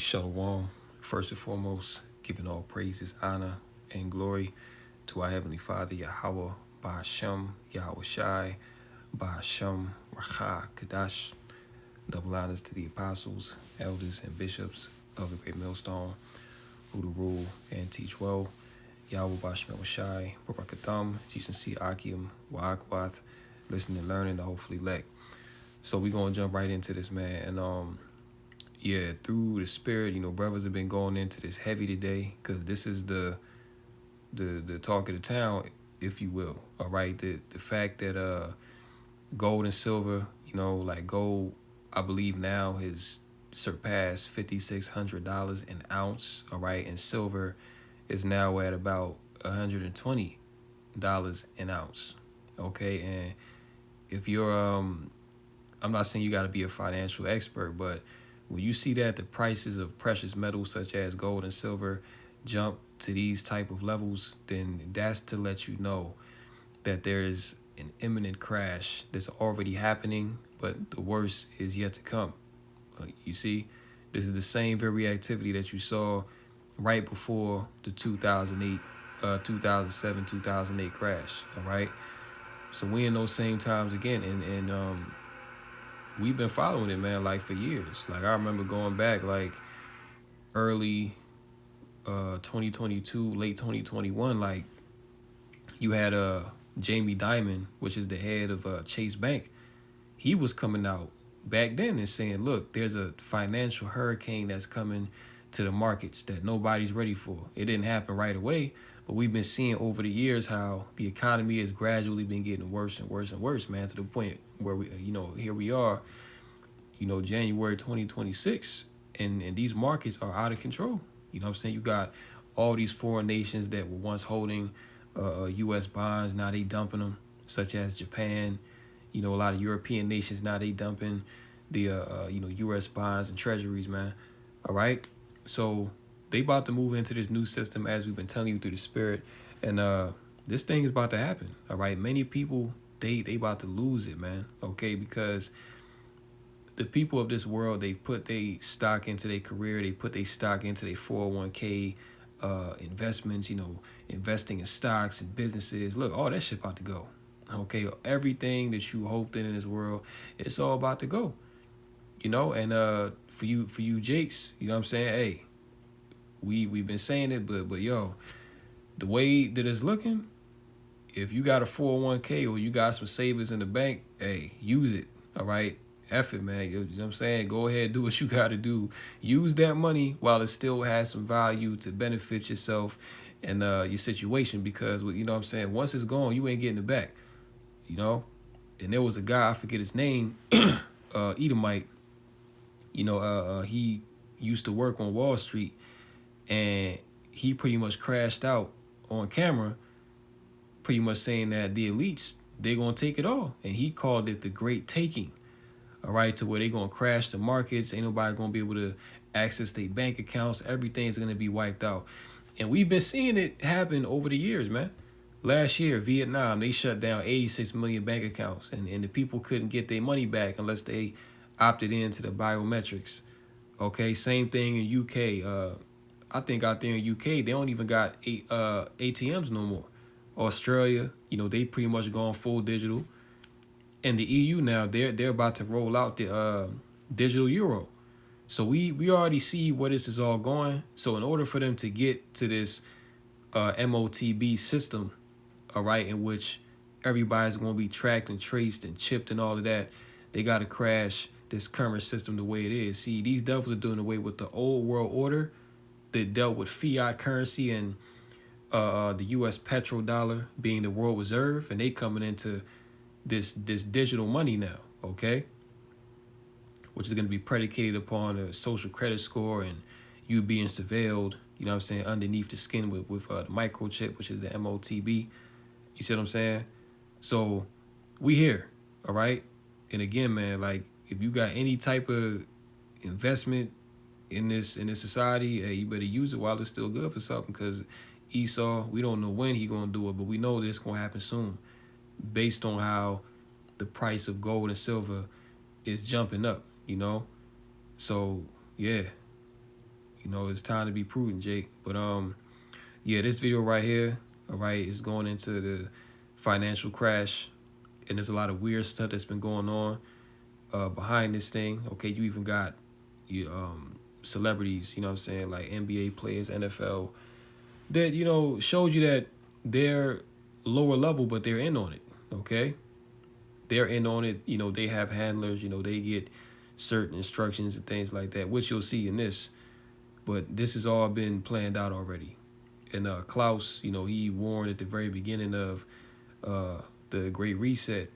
Shalom. First and foremost, giving all praises, honor, and glory to our Heavenly Father, Yahweh, Ba'ashem, Yahweh Shai, Ba'ashem, Racha, Kadash. Double honors to the apostles, elders, and bishops of the Great Millstone, who to rule and teach well. Yahweh Ba'ashem Shai, Barakatham, teaching C. Akim, Wa'akwath, listening and learning to hopefully elect. So we're going to jump right into this, man. And yeah, through the spirit, brothers have been going into this heavy today because this is the talk of the town, if you will. All right, the fact that gold and silver, like gold, I believe now has surpassed $5,600 an ounce. All right, and silver is now at about $120 an ounce. Okay, and if you're I'm not saying you got to be a financial expert, but when you see that the prices of precious metals such as gold and silver jump to these type of levels, then that's to let you know that there is an imminent crash that's already happening, but the worst is yet to come. You see, this is the same very activity that you saw right before the 2007, 2008 crash. All right, so we in those same times again, and we've been following it, man, like for years. Like I remember going back like early 2022, late 2021, like you had Jamie Dimon, which is the head of Chase Bank. He was coming out back then and saying, look, there's a financial hurricane that's coming to the markets that nobody's ready for. It didn't happen right away, but we've been seeing over the years how the economy has gradually been getting worse and worse and worse, man, to the point where we, here we are, January 2026, and these markets are out of control. You know what I'm saying? You got all these foreign nations that were once holding U.S. bonds, now they dumping them, such as Japan. A lot of European nations, now they dumping the, U.S. bonds and treasuries, man. All right? So they about to move into this new system, as we've been telling you through the spirit. And this thing is about to happen, all right? Many people, they about to lose it, man, okay? Because the people of this world, they put their stock into their career. They put their stock into their 401k investments, investing in stocks and businesses. Look, all that shit about to go. Okay, everything that you hoped in this world, it's all about to go. And for you Jakes, you know what I'm saying? Hey, we've been saying it, but yo, the way that it's looking, if you got a 401k or you got some savings in the bank, hey, use it. All right. F it, man. You know what I'm saying? Go ahead, do what you got to do. Use that money while it still has some value to benefit yourself and your situation, because, you know what I'm saying, once it's gone, you ain't getting it back, And there was a guy, I forget his name, Edomite, he used to work on Wall Street, and he pretty much crashed out on camera, pretty much saying that the elites, they're going to take it all. And he called it the Great Taking. All right, to where they're going to crash the markets. Ain't nobody going to be able to access their bank accounts. Everything's going to be wiped out. And we've been seeing it happen over the years, man. Last year, Vietnam, they shut down 86 million bank accounts. And the people couldn't get their money back unless they opted into the biometrics. Okay, same thing in UK. I think out there in UK, they don't even got ATMs no more. Australia, they pretty much gone full digital. And the EU now, they're about to roll out the digital euro. So we already see where this is all going. So in order for them to get to this MOTB system, all right, in which everybody's going to be tracked and traced and chipped and all of that, they got to crash this current system the way it is. See, these devils are doing away with the old world order that dealt with fiat currency and the U.S. petrodollar being the world reserve, and they coming into this digital money now, okay, which is going to be predicated upon a social credit score and you being surveilled, you know what I'm saying, underneath the skin with the microchip, which is the MOTB. You see what I'm saying? So we here, all right? And again, man, like if you got any type of investment in this society, hey, you better use it while it's still good for something, because Esau, we don't know when he going to do it, but we know that it's going to happen soon, based on how the price of gold and silver is jumping up, So, yeah, it's time to be prudent, Jake. But yeah, this video right here, all right, is going into the financial crash, and there's a lot of weird stuff that's been going on behind this thing. Okay, you even got you celebrities, you know what I'm saying, like NBA players, NFL, that shows you that they're lower level, but they're in on it. Okay, they're in on it. They have handlers. They get certain instructions and things like that, which you'll see in this. But this has all been planned out already. And Klaus, he warned at the very beginning of the Great Reset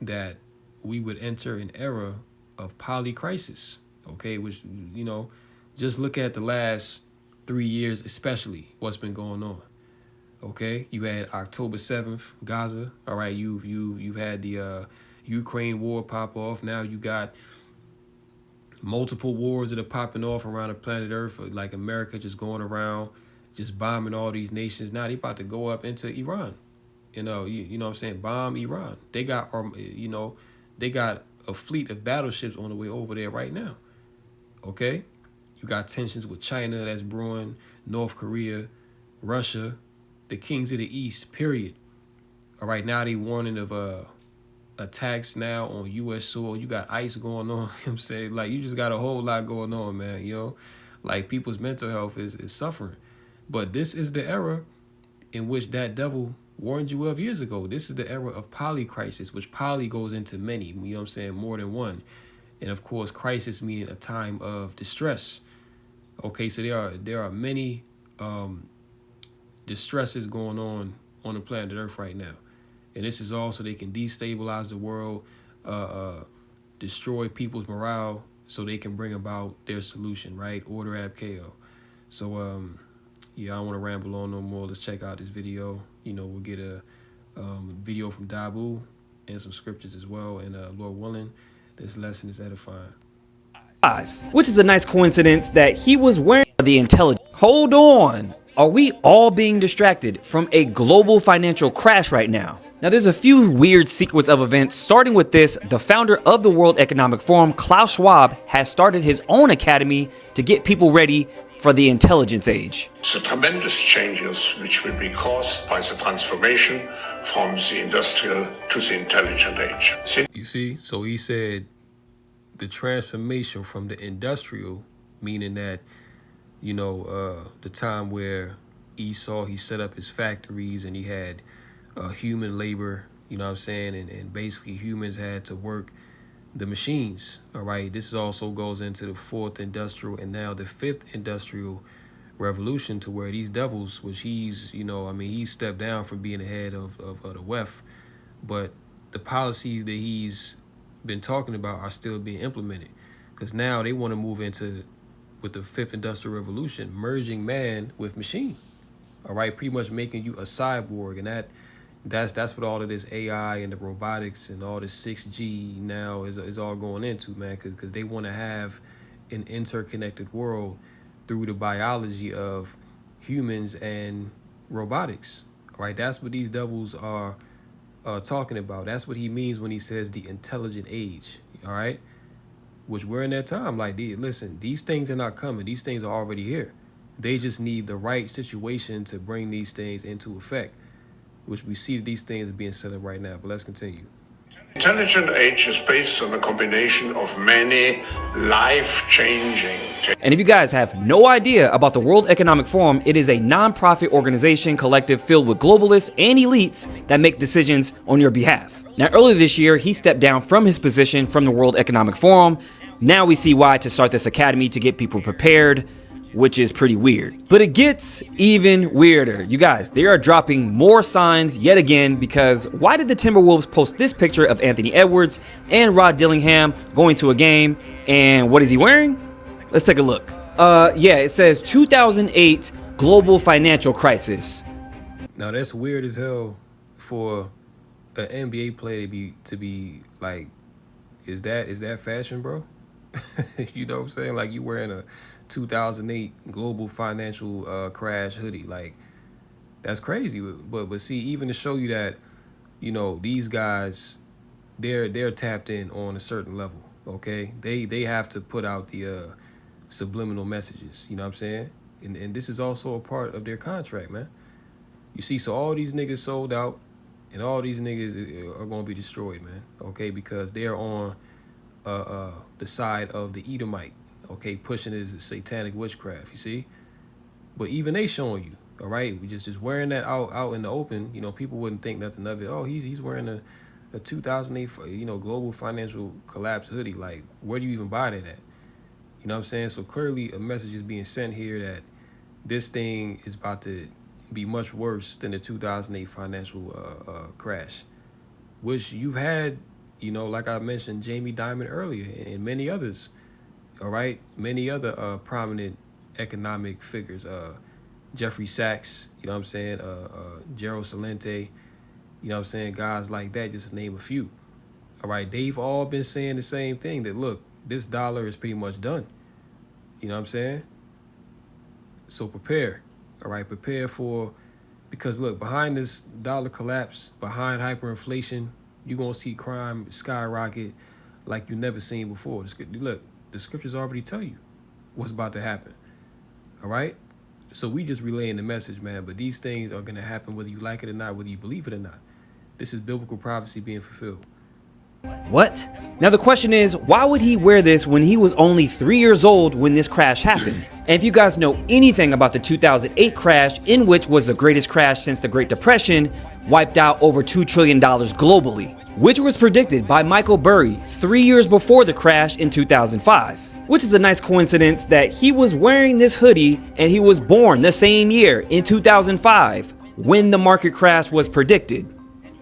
that we would enter an era of polycrisis. Okay, which just look at the last 3 years, especially what's been going on. Okay, you had October 7th, Gaza. All right, you've had the Ukraine war pop off. Now you got multiple wars that are popping off around the planet Earth, like America just going around, just bombing all these nations. Now they about to go up into Iran. You know what I'm saying? Bomb Iran. They got, they got a fleet of battleships on the way over there right now. Okay, you got tensions with China that's brewing, North Korea, Russia, the kings of the East. Period. All right, now they warning of attacks now on U.S. soil. You got ICE going on. You know what I'm saying, like, you just got a whole lot going on, man. Like, people's mental health is suffering. But this is the era in which that devil warned you of years ago. This is the era of polycrisis, which poly goes into many, you know what I'm saying, more than one. And of course, crisis meaning a time of distress. Okay, so there are many distresses going on the planet Earth right now. And this is all so they can destabilize the world, destroy people's morale, so they can bring about their solution, right? Order ab chaos. So, yeah, I don't want to ramble on no more. Let's check out this video. We'll get a video from Dabu and some scriptures as well. And Lord willing, this lesson is edifying. Which is a nice coincidence that he was wearing the intelligence. Hold on. Are we all being distracted from a global financial crash right now? Now, there's a few weird sequence of events, starting with this. The founder of the World Economic Forum, Klaus Schwab, has started his own academy to get people ready for the intelligence age. The tremendous changes which will be caused by the transformation from the industrial to the intelligent age. You see, so he said the transformation from the industrial, meaning that, the time where Esau, he set up his factories and he had human labor, you know what I'm saying? And basically humans had to work the machines. All right. This also goes into the fourth industrial and now the fifth industrial revolution, to where these devils, which he's, he stepped down from being the head of the WEF, but the policies that he's been talking about are still being implemented, because now they want to move into with the fifth industrial revolution, merging man with machine. All right, pretty much making you a cyborg, and that's what all of this AI and the robotics and all this 6G now is all going into, man, because they want to have an interconnected world through the biology of humans and robotics. All right, that's what these devils are talking about. That's what he means when he says the intelligent age. All right, which we're in that time. Like, listen, these things are not coming. These things are already here. They just need the right situation to bring these things into effect, which we see that these things are being set up right now. But let's continue. Intelligent age is based on a combination of many life-changing. And if you guys have no idea about the World Economic Forum, it is a non-profit organization collective filled with globalists and elites that make decisions on your behalf. Now, earlier this year, he stepped down from his position from the World Economic Forum. Now we see why to start this academy to get people prepared, which is pretty weird. But it gets even weirder. You guys, they are dropping more signs yet again, because why did the Timberwolves post this picture of Anthony Edwards and Rod Dillingham going to a game, and what is he wearing? Let's take a look. Yeah, it says 2008 global financial crisis. Now that's weird as hell for an NBA player to be like, is that fashion, bro? You know what I'm saying? Like, you wearing a 2008 global financial crash hoodie. Like, that's crazy. But see, even to show you that, these guys, they're tapped in on a certain level. Okay, they have to put out the subliminal messages. You know what I'm saying? And this is also a part of their contract, man. You see, so all these niggas sold out, and all these niggas are gonna be destroyed, man. Okay, because they're on the side of the Edomite. Okay, pushing his satanic witchcraft. You see, but even they showing you, all right, we just wearing that out in the open. You know, people wouldn't think nothing of it. Oh, he's wearing a 2008 global financial collapse hoodie. Like, where do you even buy that at? You know what I'm saying? So clearly a message is being sent here that this thing is about to be much worse than the 2008 financial crash, which you've had, like I mentioned, Jamie Dimon earlier and many others, all right? Many other prominent economic figures, Jeffrey Sachs, you know what I'm saying? Gerald Celente, you know what I'm saying? Guys like that, just to name a few. All right, they've all been saying the same thing, that look, this dollar is pretty much done. You know what I'm saying? So prepare, all right? Prepare for, because look, behind this dollar collapse, behind hyperinflation, you're going to see crime skyrocket like you've never seen before. Look, the scriptures already tell you what's about to happen, all right? So we just relaying the message, man, but these things are going to happen whether you like it or not, whether you believe it or not. This is biblical prophecy being fulfilled. What? Now the question is, why would he wear this when he was only 3 years old when this crash happened? And if you guys know anything about the 2008 crash, in which was the greatest crash since the Great Depression, wiped out over $2 trillion globally, which was predicted by Michael Burry 3 years before the crash in 2005. Which is a nice coincidence that he was wearing this hoodie and he was born the same year in 2005 when the market crash was predicted.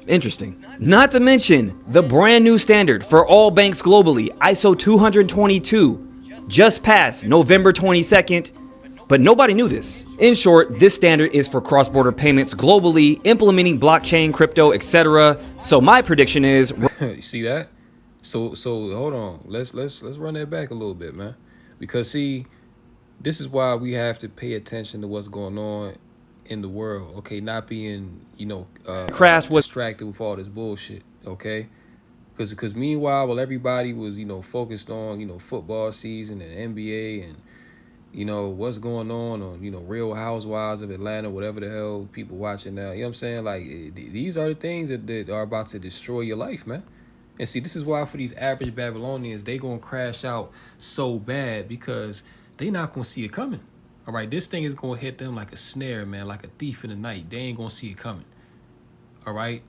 Interesting. Not to mention the brand new standard for all banks globally, ISO 222, just passed November 22nd, but nobody knew this. In short, this standard is for cross-border payments globally, implementing blockchain, crypto, etc. So my prediction is, You see that? So hold on. Let's run that back a little bit, man. Because see, this is why we have to pay attention to what's going on in the world, okay? Not being, crash was distracted with all this bullshit, okay? Because meanwhile, while everybody was, focused on, football season and NBA and, what's going on, Real Housewives of Atlanta, whatever the hell people watching now, you know what I'm saying? Like, these are the things that are about to destroy your life, man. And see, this is why for these average Babylonians, they gonna crash out so bad because they not gonna see it coming. All right, this thing is gonna hit them like a snare, man, like a thief in the night. They ain't gonna see it coming. All right,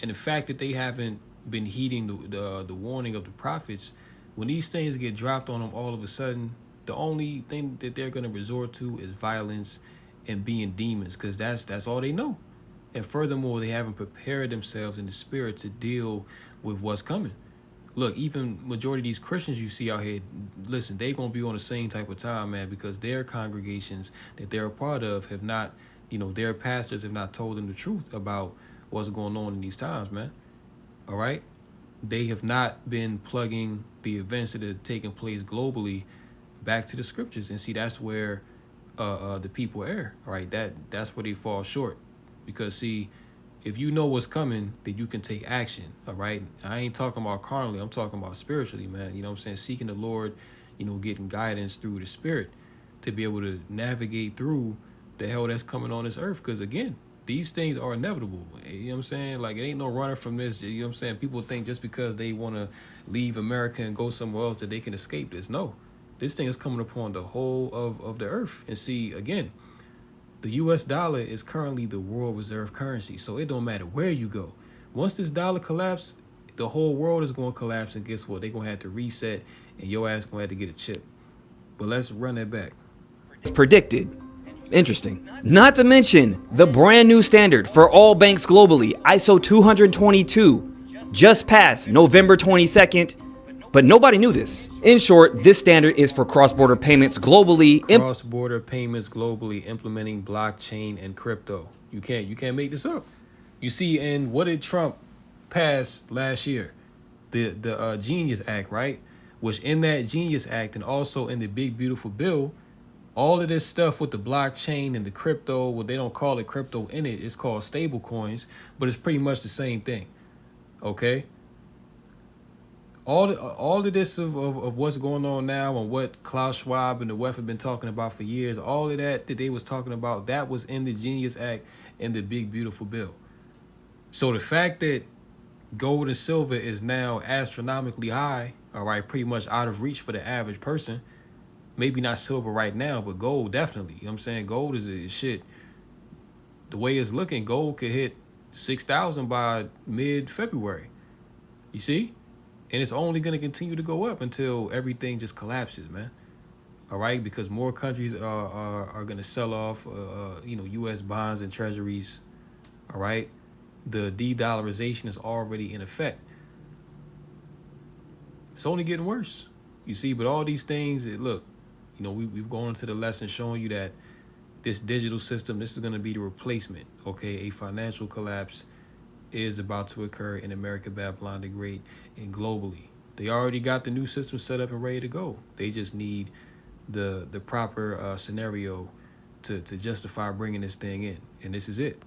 and the fact that they haven't been heeding the warning of the prophets, when these things get dropped on them all of a sudden, the only thing that they're gonna resort to is violence and being demons, because that's all they know. And furthermore, they haven't prepared themselves in the spirit to deal with what's coming. Look, even majority of these Christians you see out here, listen, they gonna be on the same type of time, man, because their congregations that they're a part of have not, their pastors have not told them the truth about what's going on in these times, man. All right? They have not been plugging the events that are taking place globally back to the scriptures. And see, that's where the people err, all right? That's where they fall short. Because see, if you know what's coming, then you can take action, all right? I ain't talking about carnally, I'm talking about spiritually, man. You know what I'm saying? Seeking the Lord, getting guidance through the spirit to be able to navigate through the hell that's coming on this earth. Because again, these things are inevitable. You know what I'm saying? Like, it ain't no running from this. You know what I'm saying? People think just because they want to leave America and go somewhere else that they can escape this. No, this thing is coming upon the whole of the earth. And see, again, the U.S. dollar is currently the world reserve currency, so it don't matter where you go. Once this dollar collapses, the whole world is going to collapse, and guess what? They're going to have to reset, and your ass going to have to get a chip. But let's run that back. It's predicted. Interesting. Not to mention the brand new standard for all banks globally, ISO 222, just passed November 22nd, but nobody knew this. In short, this standard is for cross-border payments globally. Cross-border payments globally, implementing blockchain and crypto. You can't make this up. You see, and what did Trump pass last year? The Genius Act, right? Which in that Genius Act and also in the Big Beautiful Bill, all of this stuff with the blockchain and the crypto, well, they don't call it crypto in it. It's called stable coins, but it's pretty much the same thing. Okay? all of this of what's going on now and what Klaus Schwab and the WEF have been talking about for years, all of that they was talking about, that was in the Genius Act and the Big Beautiful Bill. So the fact that gold and silver is now astronomically high, all right, pretty much out of reach for the average person. Maybe not silver right now, but gold definitely. You know what I'm saying? Gold is shit. The way it's looking, gold could hit 6,000 by mid-February. You see? And it's only going to continue to go up until everything just collapses, man. All right? Because more countries are going to sell off, U.S. bonds and treasuries. All right? The de-dollarization is already in effect. It's only getting worse. You see? But all these things, look, we've gone into the lesson showing you that this digital system, this is going to be the replacement. Okay? A financial collapse is about to occur in America, Babylon the Great, and globally. They already got the new system set up and ready to go. They just need the proper scenario to justify bringing this thing in. And this is it.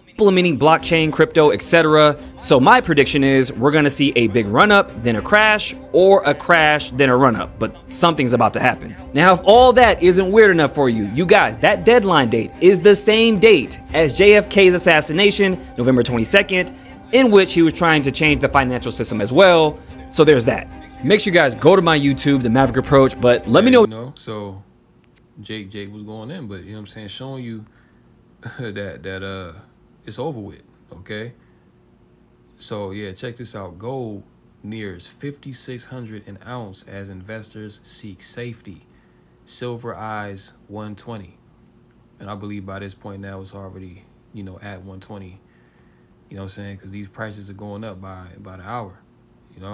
Implementing blockchain, crypto, etc. So my prediction is we're going to see a big run up, then a crash, or a crash, then a run up. But something's about to happen. Now, if all that isn't weird enough for you, you guys, that deadline date is the same date as JFK's assassination, November 22nd, in which he was trying to change the financial system as well. So there's that. Make sure you guys go to my YouTube, The Maverick Approach, but let me know. So Jake was going in, but you know what I'm saying, showing you that it's over with, okay? So yeah, check this out. Gold nears 5,600 an ounce as investors seek safety. Silver eyes 120, and I believe by this point now it's already at 120. You know what I'm saying? Because these prices are going up by the hour. It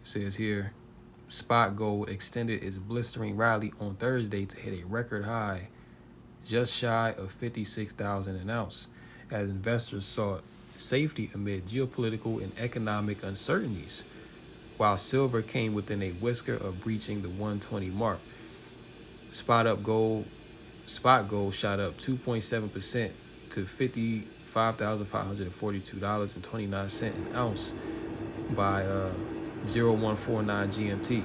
says here, spot gold extended its blistering rally on Thursday to hit a record high just shy of 56,000 an ounce, as investors sought safety amid geopolitical and economic uncertainties, while silver came within a whisker of breaching the 120 mark. Spot gold shot up 2.7% to $55,542.29 an ounce by 0149 GMT,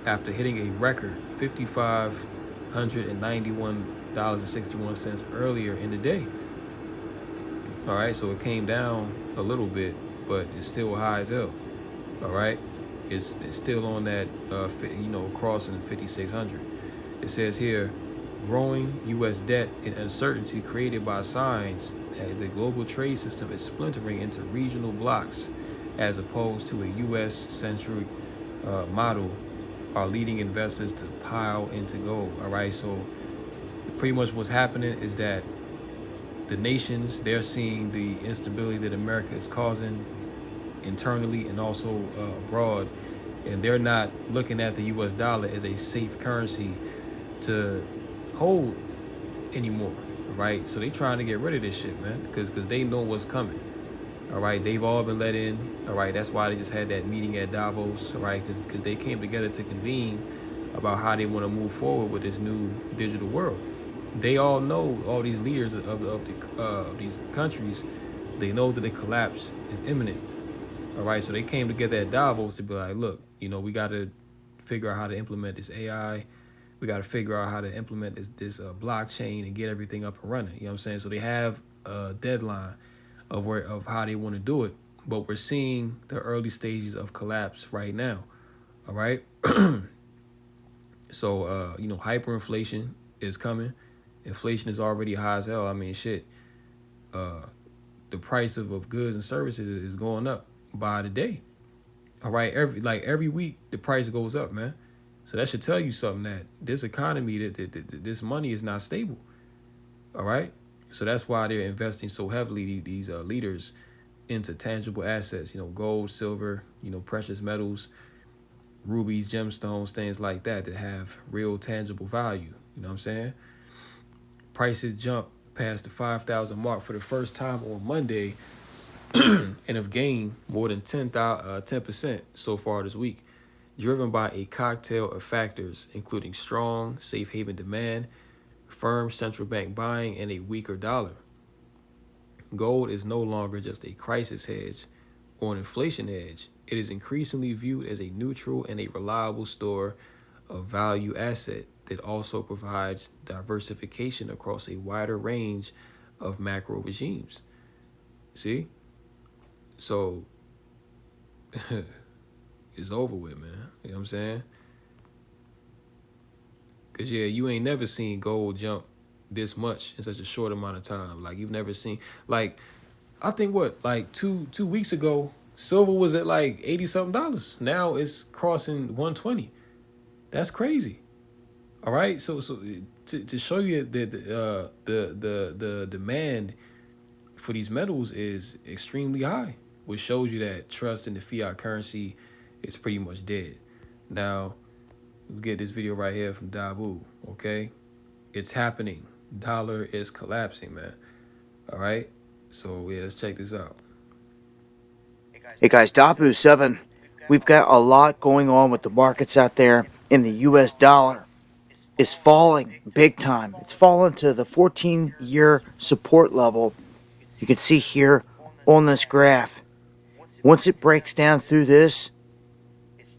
after hitting a record $5,591.61 earlier in the day. All right, so it came down a little bit, but it's still high as hell. All right, it's still on that crossing 5,600. It says here, growing U.S. debt and uncertainty created by signs that the global trade system is splintering into regional blocks as opposed to a U.S.-centric model are leading investors to pile into gold. All right, so pretty much what's happening is that the nations, they're seeing the instability that America is causing internally and also abroad, and they're not looking at the U.S. dollar as a safe currency to hold anymore. All right, so they trying to get rid of this shit, man, because they know what's coming. All right, they've all been let in. All right, that's why they just had that meeting at Davos. All right, because they came together to convene about how they want to move forward with this new digital world. They all know, all these leaders of these countries, they know that the collapse is imminent. All right, so they came together at Davos to be like, look, we got to figure out how to implement this AI. We got to figure out how to implement this blockchain and get everything up and running. You know what I'm saying? So they have a deadline of how they want to do it, but we're seeing the early stages of collapse right now. All right. So hyperinflation is coming. Inflation is already high as hell. I mean, shit. The price of goods and services is going up by the day. All right, every week the price goes up, man. So that should tell you something, that this economy, that this money is not stable. All right. So that's why they're investing so heavily, these leaders, into tangible assets, gold, silver, precious metals, rubies, gemstones, things like that have real tangible value. You know what I'm saying? Prices jumped past the 5,000 mark for the first time on Monday and have gained more than 10% so far this week, driven by a cocktail of factors, including strong safe haven demand, firm central bank buying, and a weaker dollar. Gold is no longer just a crisis hedge or an inflation hedge. It is increasingly viewed as a neutral and a reliable store of value asset that also provides diversification across a wider range of macro regimes. See? So it's over with, man. You know what I'm saying? Because, yeah, you ain't never seen gold jump this much in such a short amount of time. Like, you've never seen, like, I think like two weeks ago, silver was at like $80-something. Now it's crossing 120. That's crazy. All right. So to show you that the demand for these metals is extremely high, which shows you that trust in the fiat currency is pretty much dead. Now, let's get this video right here from Dabu. Okay, it's happening. Dollar is collapsing, man. All right. So yeah, let's check this out. Hey guys, Dabu7. We've got a lot going on with the markets out there, and the US dollar is falling big time. It's fallen to the 14-year support level. You can see here on this graph. Once it breaks down through this,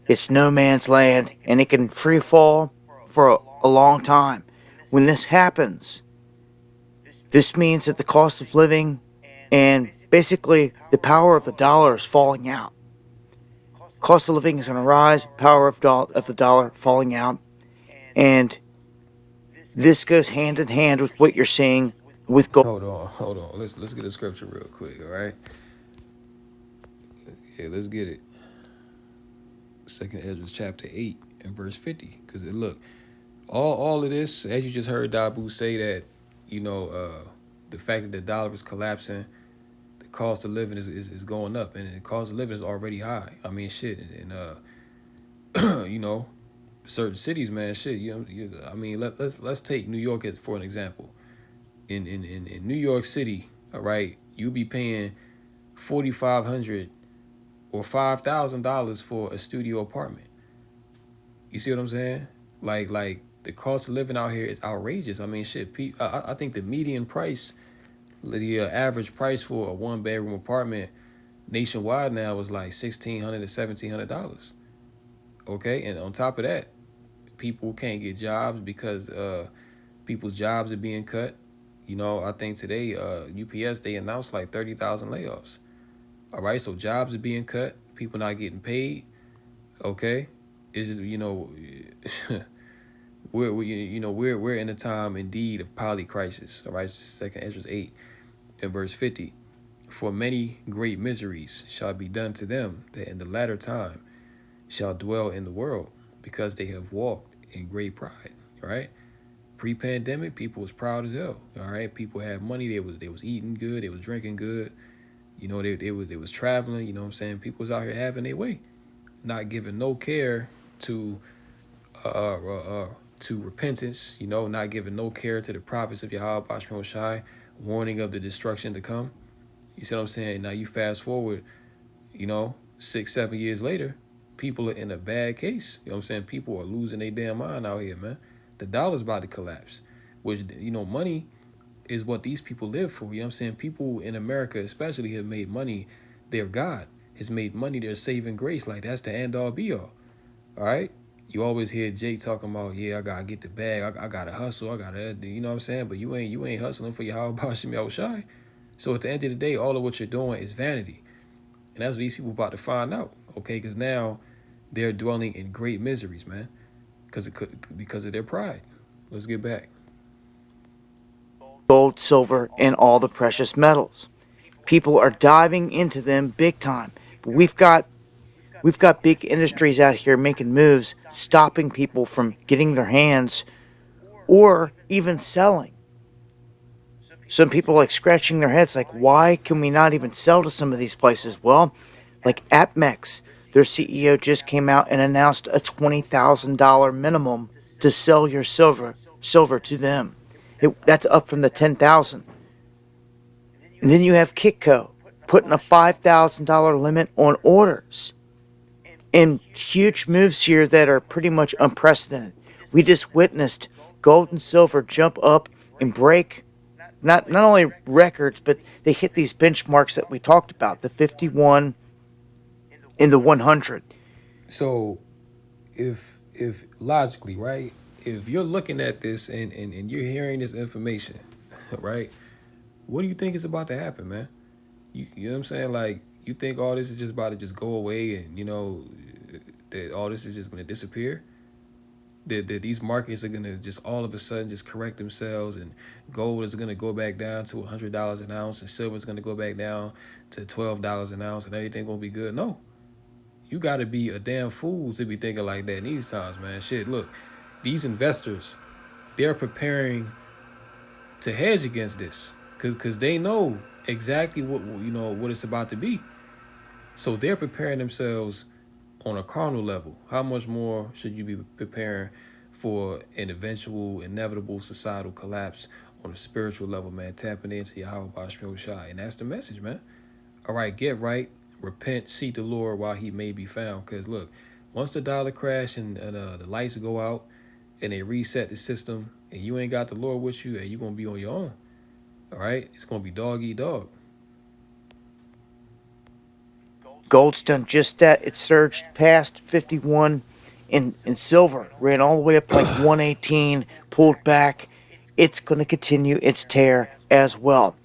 it's no man's land, and it can free fall for a long time. When this happens, this means that the cost of living and basically the power of the dollar is falling out. Cost of living is going to rise, power of the dollar falling out, and this goes hand in hand with what you're seeing with gold. Hold on. Let's get a scripture real quick, all right? Yeah, let's get it. 2nd Ezra chapter 8 and verse 50. Because look, all of this, as you just heard Dabu say that, you know, the fact that the dollar is collapsing, the cost of living is going up, and the cost of living is already high. I mean, shit, and you know, certain cities, man, shit. I mean, let's take New York for an example. In New York City, all right, you be paying $4,500 or $5,000 for a studio apartment. You see what I'm saying? Like the cost of living out here is outrageous. I mean, shit. I think the median price, the average price for a 1-bedroom apartment nationwide now is like $1,600 to $1,700. Okay, and on top of that, people can't get jobs because people's jobs are being cut. You know, I think today UPS, they announced like 30,000 layoffs. All right, so jobs are being cut, people not getting paid. Okay, is you know, we're in a time indeed of polycrisis. All right, 2nd Ezra 8 and verse 50. For many great miseries shall be done to them that in the latter time shall dwell in the world, because they have walked in great pride. All right. Pre-pandemic, people was proud as hell. All right. People had money. They was eating good. They was drinking good. You know, they was traveling. You know what I'm saying? People was out here having their way, not giving no care to repentance. You know, not giving no care to the prophets of Yahweh Basham Shai, warning of the destruction to come. You see what I'm saying? Now you fast forward, you know, 6-7 years later, people are in a bad case. You know what I'm saying? People are losing their damn mind out here, man. The dollar's about to collapse, which, you know, money is what these people live for. You know what I'm saying? People in America especially have made money their God, has made money their saving grace. Like, that's the end all be all. All right? You always hear Jay talking about, yeah, I gotta get the bag, I gotta hustle, I gotta, you know what I'm saying? But you ain't hustling for your Basham Yahushai. So at the end of the day, all of what you're doing is vanity. And that's what these people about to find out, okay? Because now they're dwelling in great miseries, man, because of their pride. Let's get back. Gold, silver, and all the precious metals. People are diving into them big time. But we've got big industries out here making moves, stopping people from getting their hands or even selling. Some people like scratching their heads like, why can we not even sell to some of these places? Well, like APMEX, their CEO just came out and announced a $20,000 minimum to sell your silver to them. That's up from the $10,000. And then you have Kitco putting a $5,000 limit on orders. And huge moves here that are pretty much unprecedented. We just witnessed gold and silver jump up and break not only records, but they hit these benchmarks that we talked about, the 51 in the 100. So if logically, right, if you're looking at this and you're hearing this information, right, what do you think is about to happen, man? You know what I'm saying? Like, you think all this is just about to just go away and, that all this is just going to disappear? That these markets are going to just all of a sudden just correct themselves, and gold is going to go back down to $100 an ounce, and silver is going to go back down to $12 an ounce, and everything going to be good? No. You got to be a damn fool to be thinking like that in these times, man. Shit, look, these investors, they're preparing to hedge against this because they know exactly what it's about to be. So they're preparing themselves on a carnal level. How much more should you be preparing for an eventual, inevitable societal collapse on a spiritual level, man? Tapping into Yahweh Bashmi Shai. And that's the message, man. All right, get right, repent, seek the Lord while he may be found. Because look, once the dollar crash and the lights go out and they reset the system and you ain't got the Lord with you, and you're going to be on your own. All right? It's going to be dog eat dog. Gold's done just that. It surged past 51 in silver, ran all the way up to like 118, pulled back. It's going to continue its tear as well.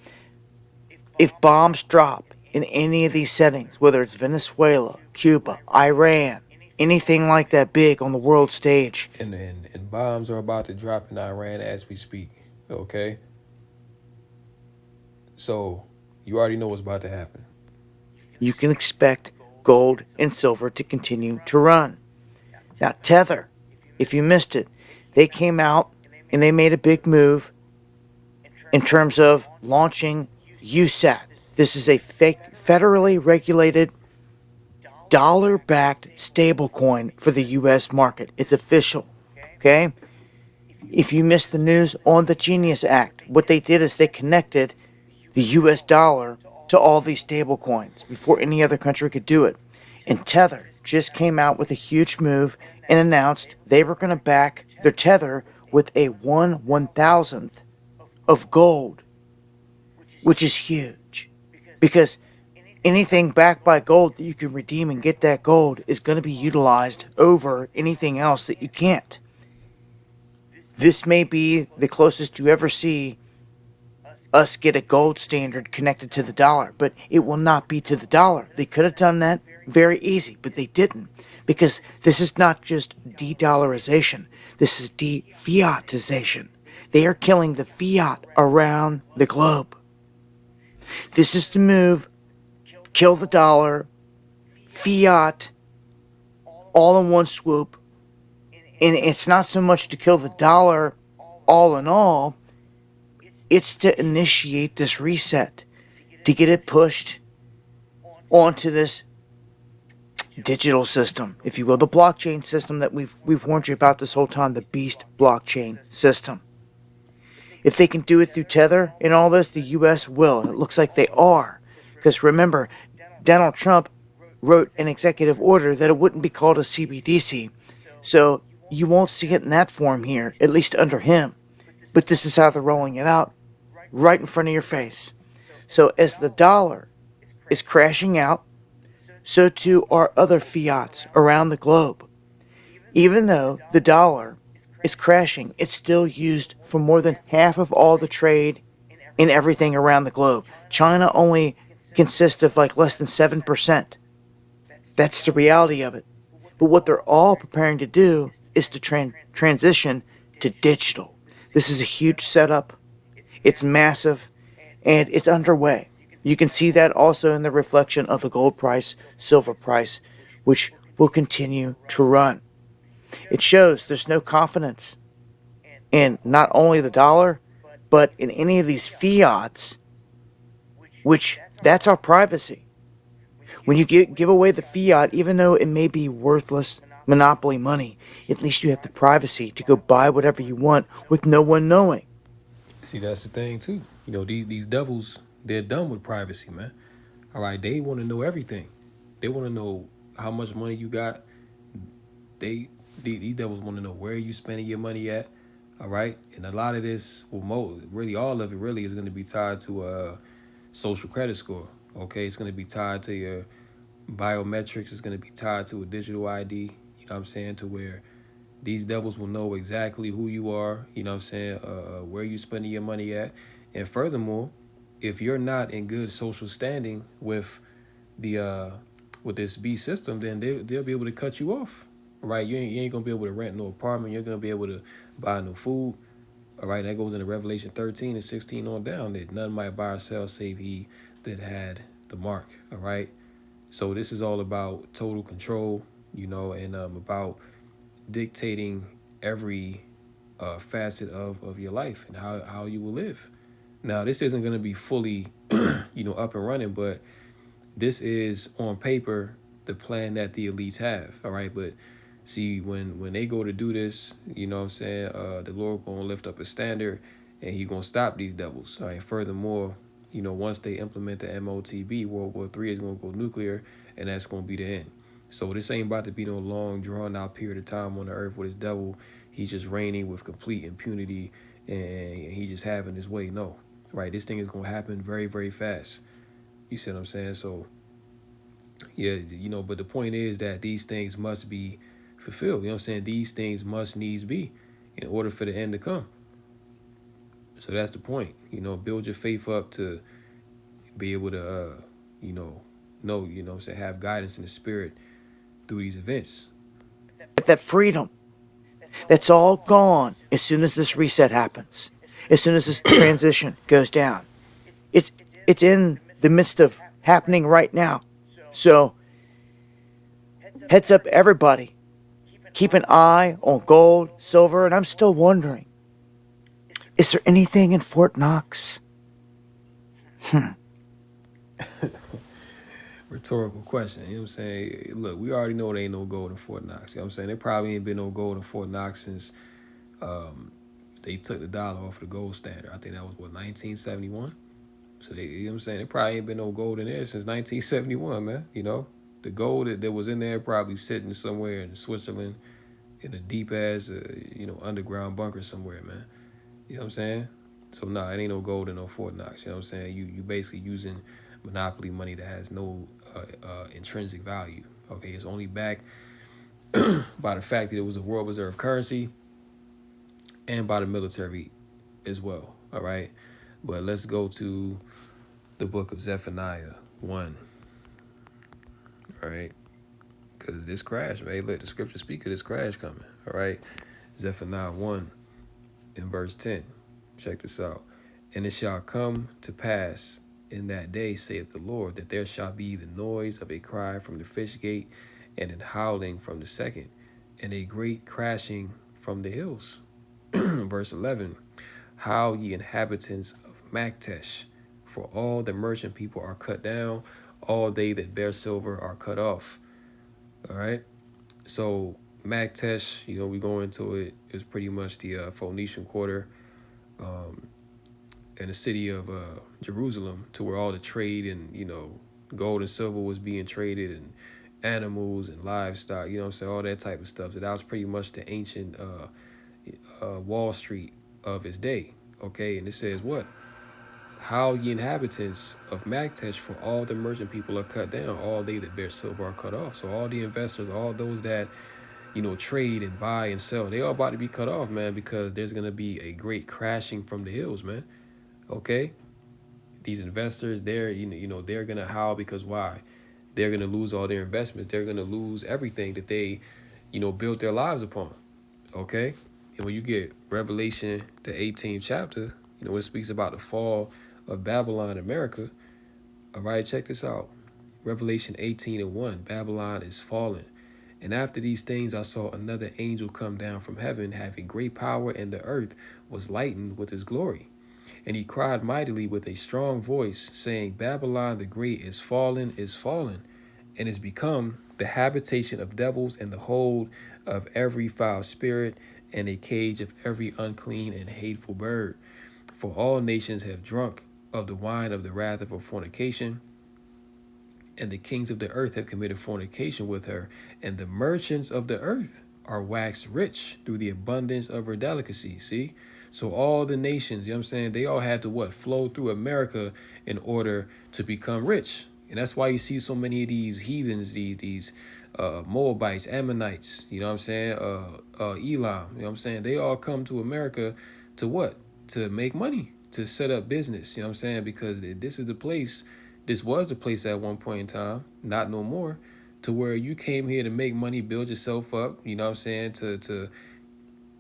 If bombs drop in any of these settings, whether it's Venezuela, Cuba, Iran, anything like that big on the world stage. And bombs are about to drop in Iran as we speak, okay? So you already know what's about to happen. You can expect gold and silver to continue to run. Now, Tether, if you missed it, they came out and they made a big move in terms of launching USAT. This is a federally regulated dollar-backed stablecoin for the U.S. market. It's official, okay? If you missed the news on the Genius Act, what they did is they connected the U.S. dollar to all these stable coins before any other country could do it. And Tether just came out with a huge move and announced they were going to back their Tether with a 1/1000th of gold, which is huge. Because anything backed by gold that you can redeem and get that gold is going to be utilized over anything else that you can't. This may be the closest you ever see us get a gold standard connected to the dollar, but it will not be to the dollar. They could have done that very easy, but they didn't, because this is not just de-dollarization. This is de-fiatization. They are killing the fiat around the globe. This is the move. Kill the dollar, fiat, all in one swoop. And it's not so much to kill the dollar all in all, it's to initiate this reset, to get it pushed onto this digital system, if you will, the blockchain system that we've warned you about this whole time, the beast blockchain system. If they can do it through Tether and all this, the U.S. will, and it looks like they are. Because remember, Donald Trump wrote an executive order that it wouldn't be called a CBDC, so you won't see it in that form here, at least under him. But this is how they're rolling it out, right in front of your face. So as the dollar is crashing out, so too are other fiats around the globe. Even though the dollar is crashing, it's still used for more than half of all the trade in everything around the globe. China only consists of like less than 7%. That's the reality of it. But what they're all preparing to do is to transition to digital. This is a huge setup. It's massive, and it's underway. You can see that also in the reflection of the gold price, silver price, which will continue to run. It shows there's no confidence in not only the dollar, but in any of these fiats, which that's our privacy. When you give away the fiat, even though it may be worthless monopoly money, at least you have the privacy to go buy whatever you want with no one knowing. See, that's the thing too. These devils, they're dumb with privacy, man. All right, they want to know everything. They want to know how much money you got. These devils want to know where you spending your money at. All right, and a lot of this, really all of it, really is going to be tied to a social credit score. Okay, it's going to be tied to Biometrics is going to be tied to a digital ID, you know what I'm saying, to where these devils will know exactly who you are, you know what I'm saying, where you spending your money at. And furthermore, if you're not in good social standing with this B system, then they'll be able to cut you off. Right? You ain't gonna be able to rent no apartment, you're gonna be able to buy no food. All right, that goes into Revelation 13 and 16 on down, that none might buy or sell save he that had the mark. All right. So this is all about total control, you know, and about dictating every facet of your life and how you will live. Now, this isn't going to be fully, up and running, but this is on paper the plan that the elites have. All right. But see, when they go to do this, you know what I'm saying, the Lord going to lift up a standard and he going to stop these devils. All right. Furthermore, once they implement the MOTB, World War III is going to go nuclear, and that's going to be the end. So this ain't about to be no long, drawn-out period of time on the earth with this devil. He's just reigning with complete impunity, and he just having his way. No, right? This thing is going to happen very, very fast. You see what I'm saying? So, yeah, but the point is that these things must be fulfilled. You know what I'm saying? These things must needs be in order for the end to come. So that's the point. Build your faith up to be able to, have guidance in the spirit through these events. That freedom, that's all gone as soon as this reset happens, as soon as this transition goes down. It's in the midst of happening right now. So, heads up, everybody. Keep an eye on gold, silver, and I'm still wondering, is there anything in Fort Knox? Rhetorical question. You know what I'm saying? Look, we already know there ain't no gold in Fort Knox. You know what I'm saying? There probably ain't been no gold in Fort Knox since they took the dollar off the gold standard. I think that was, 1971? So, you know what I'm saying? There probably ain't been no gold in there since 1971, man. The gold that was in there probably sitting somewhere in Switzerland in a deep-ass, underground bunker somewhere, man. You know what I'm saying? So, it ain't no gold in no Fort Knox. You know what I'm saying? You basically using monopoly money that has no intrinsic value. Okay, it's only backed by the fact that it was a world reserve currency and by the military as well. All right, but let's go to the book of Zephaniah 1. All right, because this crash, man, let the scripture speak of this crash coming. All right, Zephaniah 1 in verse 10. Check this out. And it shall come to pass in that day, saith the Lord, that there shall be the noise of a cry from the fish gate, and an howling from the second, and a great crashing from the hills. Verse 11, Howl ye inhabitants of Maktesh, for all the merchant people are cut down, all they that bear silver are cut off. All right. So Maktesh, we go into it, is pretty much the Phoenician quarter in the city of Jerusalem, to where all the trade and, gold and silver was being traded, and animals and livestock, all that type of stuff. So that was pretty much the ancient Wall Street of his day. Okay. And it says what? How ye inhabitants of Maktesh, for all the merchant people are cut down, all they that bear silver are cut off. So all the investors, all those that, trade and buy and sell, they all about to be cut off, man, because there's going to be a great crashing from the hills, man. Okay. These investors, they're going to howl, because why? They're going to lose all their investments. They're going to lose everything that they, built their lives upon. Okay. And when you get Revelation, the 18th chapter, it speaks about the fall of Babylon, America. All right, check this out. Revelation 18:1, Babylon is fallen. And after these things, I saw another angel come down from heaven, having great power, and the earth was lightened with his glory. And he cried mightily with a strong voice, saying, Babylon the great is fallen, and is become the habitation of devils, and the hold of every foul spirit, and a cage of every unclean and hateful bird. For all nations have drunk of the wine of the wrath of her fornication, and the kings of the earth have committed fornication with her, and the merchants of the earth are waxed rich through the abundance of her delicacy. See? So all the nations, they all had to flow through America in order to become rich. And that's why you see so many of these heathens, these Moabites, Ammonites, you know what I'm saying? Elam, you know what I'm saying? They all come to America to what? To make money, to set up business, you know what I'm saying? Because this is the place, this was the place at one point in time, not no more, to where you came here to make money, build yourself up, you know what I'm saying? To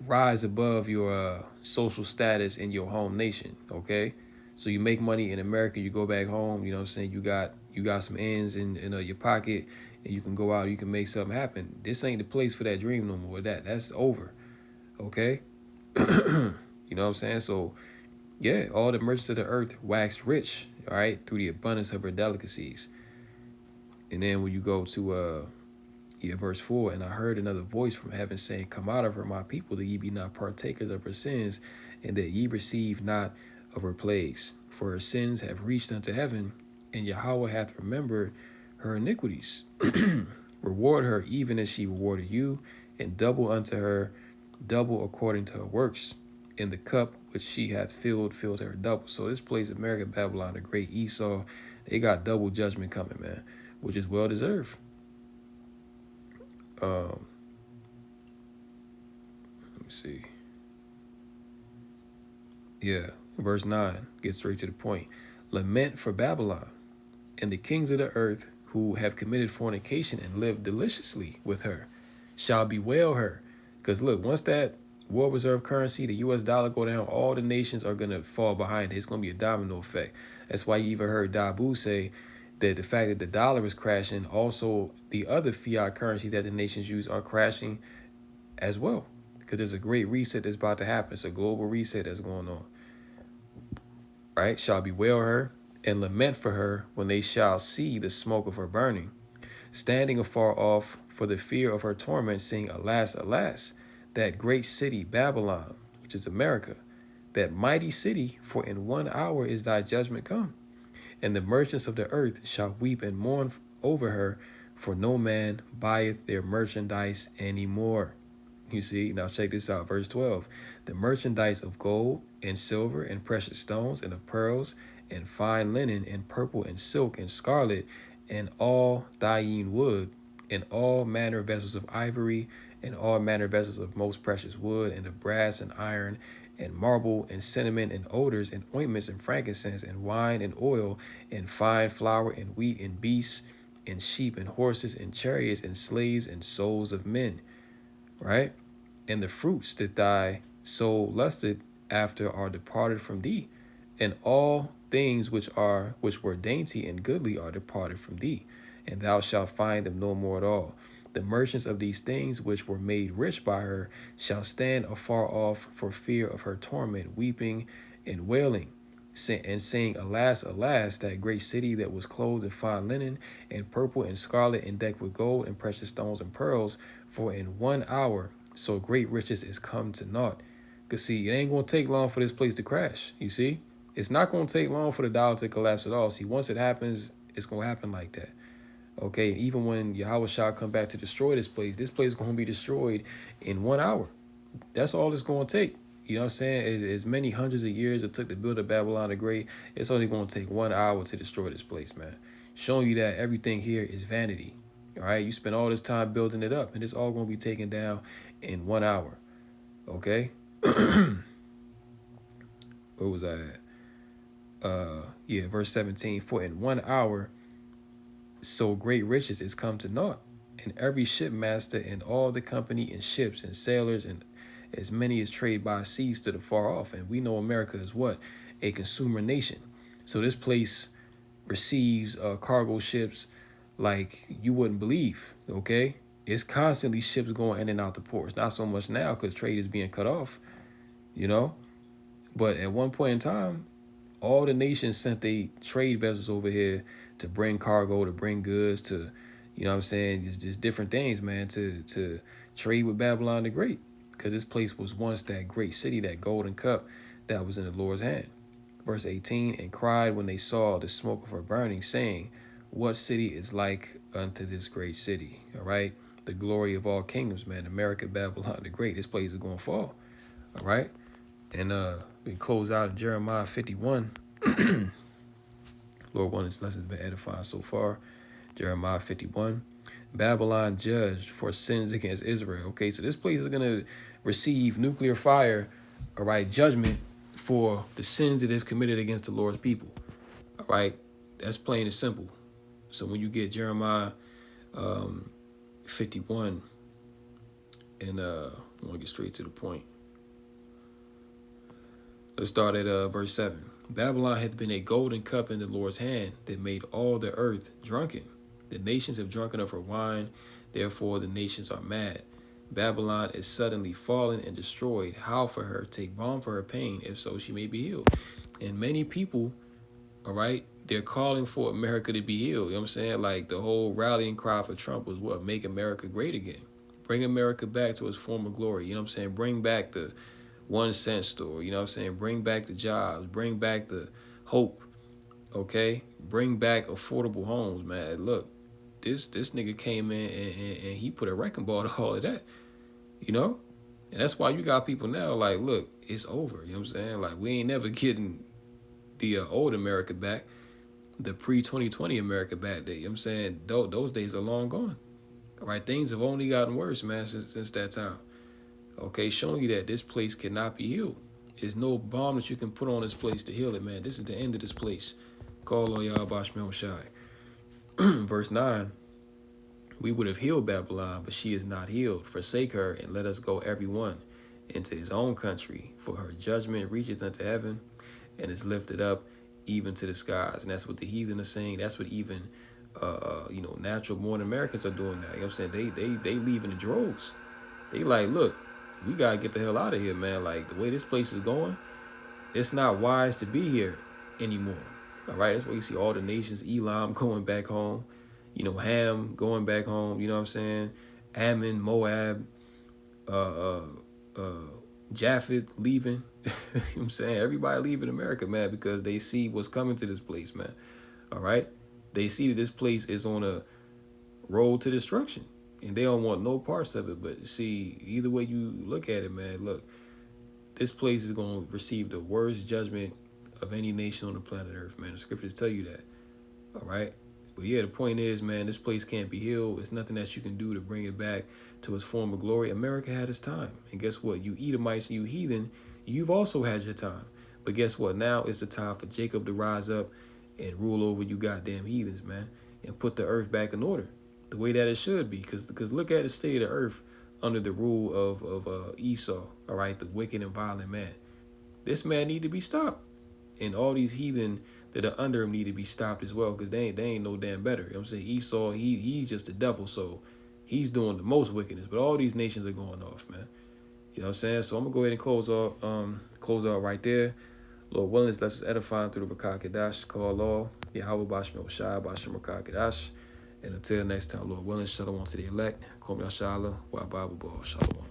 rise above your social status in your home nation, okay? So you make money in America, you go back home, you know what I'm saying? You got some ends in your pocket, and you can go out, you can make something happen. This ain't the place for that dream no more. That's over, okay? You know what I'm saying? So yeah, all the merchants of the earth waxed rich, all right, through the abundance of her delicacies. And then when you go to verse 4, and I heard another voice from heaven saying, come out of her, my people, that ye be not partakers of her sins, and that ye receive not of her plagues. For her sins have reached unto heaven, and Yahweh hath remembered her iniquities. Reward her even as she rewarded you, and double unto her, double according to her works. In the cup which she hath filled her double. So this place, America, Babylon, the great Esau, they got double judgment coming, man, which is well deserved. Let me see. Yeah, verse 9 gets straight to the point. Lament for Babylon and the kings of the earth who have committed fornication and lived deliciously with her shall bewail her. Because look, once that world reserve currency, the US dollar, go down, all the nations are going to fall behind it. It's going to be a domino effect. That's why you even heard Dabu say that the fact that the dollar is crashing, also the other fiat currencies that the nations use are crashing as well. Because there's a great reset that's about to happen. It's a global reset that's going on. Right? Shall bewail her and lament for her when they shall see the smoke of her burning, standing afar off for the fear of her torment, saying, alas, alas, that great city Babylon, which is America, that mighty city, for in 1 hour is thy judgment come. And the merchants of the earth shall weep and mourn over her, for no man buyeth their merchandise anymore. You see, now check this out, verse 12. The merchandise of gold and silver and precious stones and of pearls and fine linen and purple and silk and scarlet and all thyine wood and all manner of vessels of ivory and all manner of vessels of most precious wood and of brass and iron and marble and cinnamon and odors and ointments and frankincense and wine and oil and fine flour and wheat and beasts and sheep and horses and chariots and slaves and souls of men, right? And the fruits that thy soul lusted after are departed from thee, and all things which were dainty and goodly are departed from thee, and thou shalt find them no more at all. The merchants of these things which were made rich by her shall stand afar off for fear of her torment, weeping and wailing, and saying, alas, alas, that great city that was clothed in fine linen and purple and scarlet and decked with gold and precious stones and pearls, for in 1 hour so great riches is come to naught. Because see, it ain't going to take long for this place to crash, you see? It's not going to take long for the dollar to collapse at all. See, once it happens, it's going to happen like that. Okay, even when Yahweh shall come back to destroy this place is going to be destroyed in 1 hour. That's all it's going to take. You know what I'm saying? As many hundreds of years it took to build a Babylon the Great, it's only going to take 1 hour to destroy this place, man. Showing you that everything here is vanity. All right, you spend all this time building it up, and it's all going to be taken down in 1 hour. Okay? Where was I at? Verse 17. For in 1 hour so great riches is come to naught, and every shipmaster and all the company and ships and sailors and as many as trade by seas to the far off. And we know America is what? A consumer nation. So this place receives cargo ships like you wouldn't believe, okay? It's constantly ships going in and out the ports. Not so much now because trade is being cut off, you know? But at one point in time, all the nations sent their trade vessels over here to bring cargo, to bring goods, to, you know what I'm saying, just different things, man, to trade with Babylon the Great. Because this place was once that great city, that golden cup that was in the Lord's hand. Verse 18, and cried when they saw the smoke of her burning, saying, what city is like unto this great city? All right. The glory of all kingdoms, man. America, Babylon the Great. This place is going to fall. All right. And we close out in Jeremiah 51. Lord, one, this lesson's been edifying so far. Jeremiah 51. Babylon judged for sins against Israel. Okay, so this place is going to receive nuclear fire, all right, judgment for the sins that they've committed against the Lord's people. All right, that's plain and simple. So when you get Jeremiah 51, and I want to get straight to the point. Let's start at verse 7. Babylon hath been a golden cup in the Lord's hand that made all the earth drunken. The nations have drunken of her wine, therefore the nations are mad. Babylon is suddenly fallen and destroyed. Howl for her, take balm for her pain, if so she may be healed. And many people, all right, they're calling for America to be healed. You know what I'm saying? Like the whole rallying cry for Trump was what? Make America great again. Bring America back to its former glory. You know what I'm saying? Bring back the 1 cent store. You know what I'm saying? Bring back the jobs. Bring back the hope. Okay? Bring back affordable homes, man. Look, this nigga came in and he put a wrecking ball to all of that. You know? And that's why you got people now like, look, it's over. You know what I'm saying? Like, we ain't never getting the old America back. The pre-2020 America back there. You know what I'm saying? Those days are long gone. All right? Things have only gotten worse, man, since that time. Okay, showing you that this place cannot be healed. There's no bomb that you can put on this place to heal it, man. This is the end of this place. Call on Yahweh Shai. Verse 9. We would have healed Babylon, but she is not healed. Forsake her, and let us go every one into his own country. For her judgment reacheth unto heaven, and is lifted up even to the skies. And that's what the heathen are saying. That's what even natural born Americans are doing now. You know what I'm saying? They leave in the droves. They like, look, we gotta get the hell out of here, man. Like, the way this place is going, it's not wise to be here anymore. All right, that's why you see all the nations, Elam going back home, Ham going back home, you know what I'm saying? Ammon, Moab, Japheth leaving. You know what I'm saying? Everybody leaving America, man, because they see what's coming to this place, man. All right? They see that this place is on a road to destruction. And they don't want no parts of it. But see, either way you look at it, man, look, this place is going to receive the worst judgment of any nation on the planet Earth, man. The scriptures tell you that. All right? But yeah, the point is, man, this place can't be healed. It's nothing that you can do to bring it back to its former glory. America had its time. And guess what? You Edomites and you heathen, you've also had your time. But guess what? Now it's the time for Jacob to rise up and rule over you goddamn heathens, man, and put the earth back in order the way that it should be. Because look at the state of the earth under the rule of Esau, all right, the wicked and violent man. This man need to be stopped. And all these heathen that are under him need to be stopped as well, because they ain't no damn better. You know what I'm saying? Esau, he's just the devil, so he's doing the most wickedness. But all these nations are going off, man. You know what I'm saying? So I'm gonna go ahead and close out right there. Lord willing, let's us edifying through the Rakah Kadash, call all Yahweh Bashmel Shai, Bashim Rakah Kadash. And until next time, Lord willing, shalom to the elect. Kom Yashala, Wa Babu Shalom.